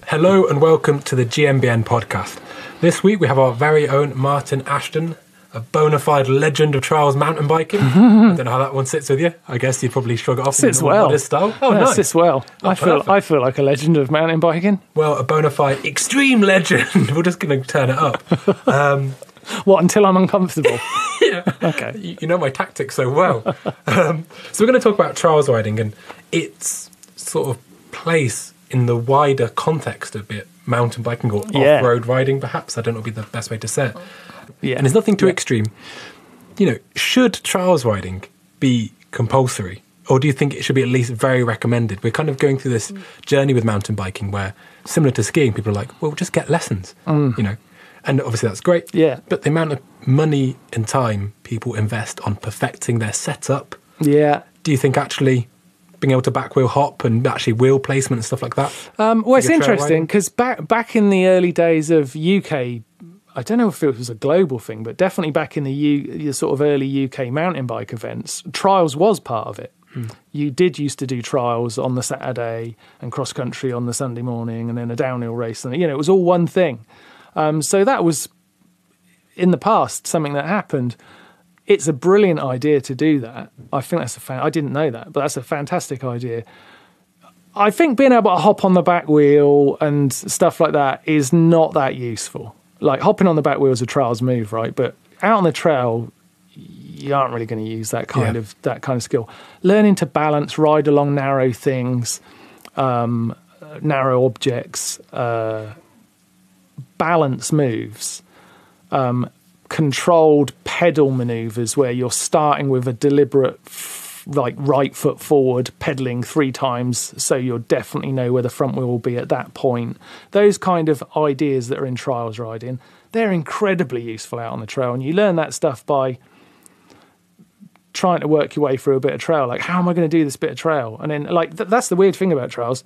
Hello and welcome to the gmbn podcast. This week we have our very own Martyn Ashton, a bona fide legend of trials mountain biking. I don't know how that one sits with you. I guess you'd probably shrug it off in your modest style. Oh, yeah, nice. Sits well. Oh, I feel like a legend of mountain biking. Well, a bona fide extreme legend. We're just going to turn it up. What, until I'm uncomfortable? Yeah. Okay. You know my tactics so well. So we're going to talk about trials riding and its sort of place in the wider context of it, mountain biking or off-road riding, perhaps. I don't know what would be the best way to say it. Yeah. And there's nothing too extreme. You know, should trials riding be compulsory? Or do you think it should be at least very recommended? We're kind of going through this journey with mountain biking where, similar to skiing, people are like, well, just get lessons, you know. And obviously that's great. Yeah. But the amount of money and time people invest on perfecting their setup, Yeah. do you think actually being able to back wheel hop and actually wheel placement and stuff like that? Well, it's interesting because back in the early days of UK, I don't know if it was a global thing, but definitely back in the sort of early UK mountain bike events, trials was part of it. You did used to do trials on the Saturday and cross country on the Sunday morning and then a downhill race. And, it was all one thing. So that was, in the past, something that happened. It's a brilliant idea to do that. I think that's I didn't know that, but that's a fantastic idea. I think being able to hop on the back wheel and stuff like that is not that useful. Like hopping on the back wheel is a trials move, right? But out on the trail, you aren't really going to use that kind of skill. Learning to balance, ride along narrow things, narrow objects, balance moves, controlled pedal maneuvers where you're starting with a deliberate right foot forward, pedaling 3 times so you'll definitely know where the front wheel will be at that point. Those kind of ideas that are in trials riding, they're incredibly useful out on the trail, and you learn that stuff by trying to work your way through a bit of trail. Like, how am I going to do this bit of trail? And then that's the weird thing about trials.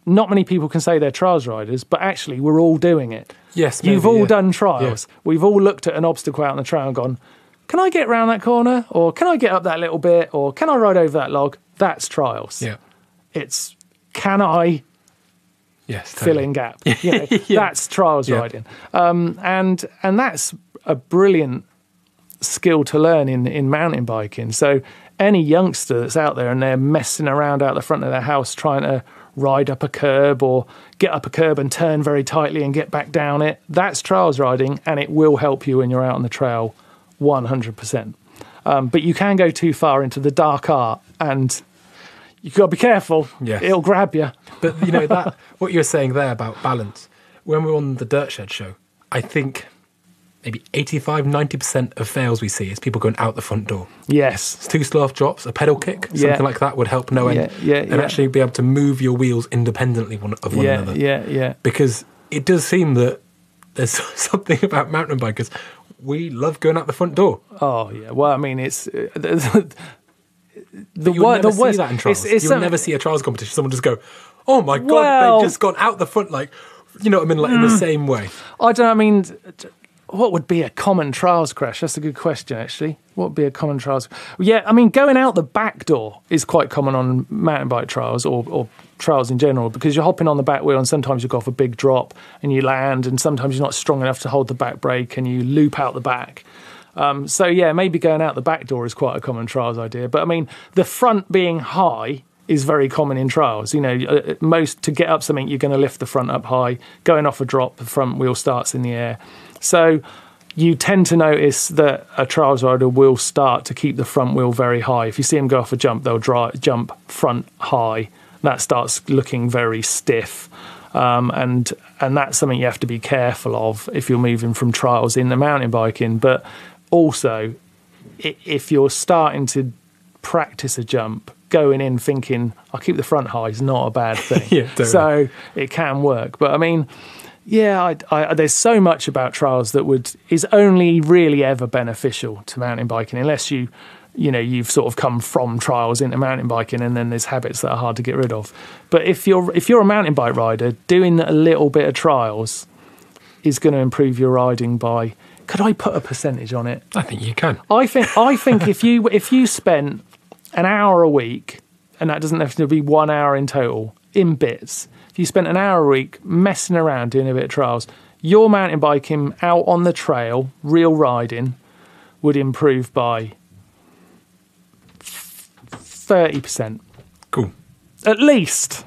Not many people can say they're trials riders, but actually we're all doing it. Yes, You've all done trials. Yeah. We've all looked at an obstacle out on the trail and gone, can I get around that corner? Or can I get up that little bit? Or can I ride over that log? That's trials. Yeah. It's, can I fill in gap? That's trials riding. And that's a brilliant skill to learn in mountain biking. So any youngster that's out there and they're messing around out the front of their house trying to ride up a curb or get up a curb and turn very tightly and get back down it, that's trials riding, and it will help you when you're out on the trail 100%. But you can go too far into the dark art and you've got to be careful. Yes. It'll grab you. But, that what you were saying there about balance, when we were on the Dirt Shed show, I think maybe 85, 90% of fails we see is people going out the front door. Yes. It's 2 slow-off drops, a pedal kick, something like that would help no end. And actually be able to move your wheels independently of one another. Yeah. Because it does seem that there's something about mountain bikers. We love going out the front door. Oh, yeah. Well, I mean, it's... You'll never see that in trials. You'll never see a trials competition. Someone just go, oh my God, they've just gone out the front, like, you know what I mean, like in the same way. I don't know, I mean... What would be a common trials crash? That's a good question, actually. What would be a common trials? Yeah, I mean, going out the back door is quite common on mountain bike trials or trials in general, because you're hopping on the back wheel and sometimes you go off a big drop and you land, and sometimes you're not strong enough to hold the back brake and you loop out the back. So, yeah, maybe going out the back door is quite a common trials idea. But, I mean, the front being high is very common in trials. To get up something, you're going to lift the front up high. Going off a drop, the front wheel starts in the air. So you tend to notice that a trials rider will start to keep the front wheel very high. If you see them go off a jump, they'll jump front high. That starts looking very stiff. And that's something you have to be careful of if you're moving from trials into mountain biking. But also, if you're starting to practice a jump, going in thinking, I'll keep the front high is not a bad thing. So it can work. But I mean... Yeah, there's so much about trials that is only really ever beneficial to mountain biking, unless you've sort of come from trials into mountain biking, and then there's habits that are hard to get rid of. But if you're a mountain bike rider, doing a little bit of trials is going to improve your riding by. Could I put a percentage on it? I think you can. I think if you spent an hour a week, and that doesn't have to be 1 hour in total, in bits, if you spent an hour a week messing around doing a bit of trials, your mountain biking out on the trail, real riding, would improve by 30%. Cool. At least.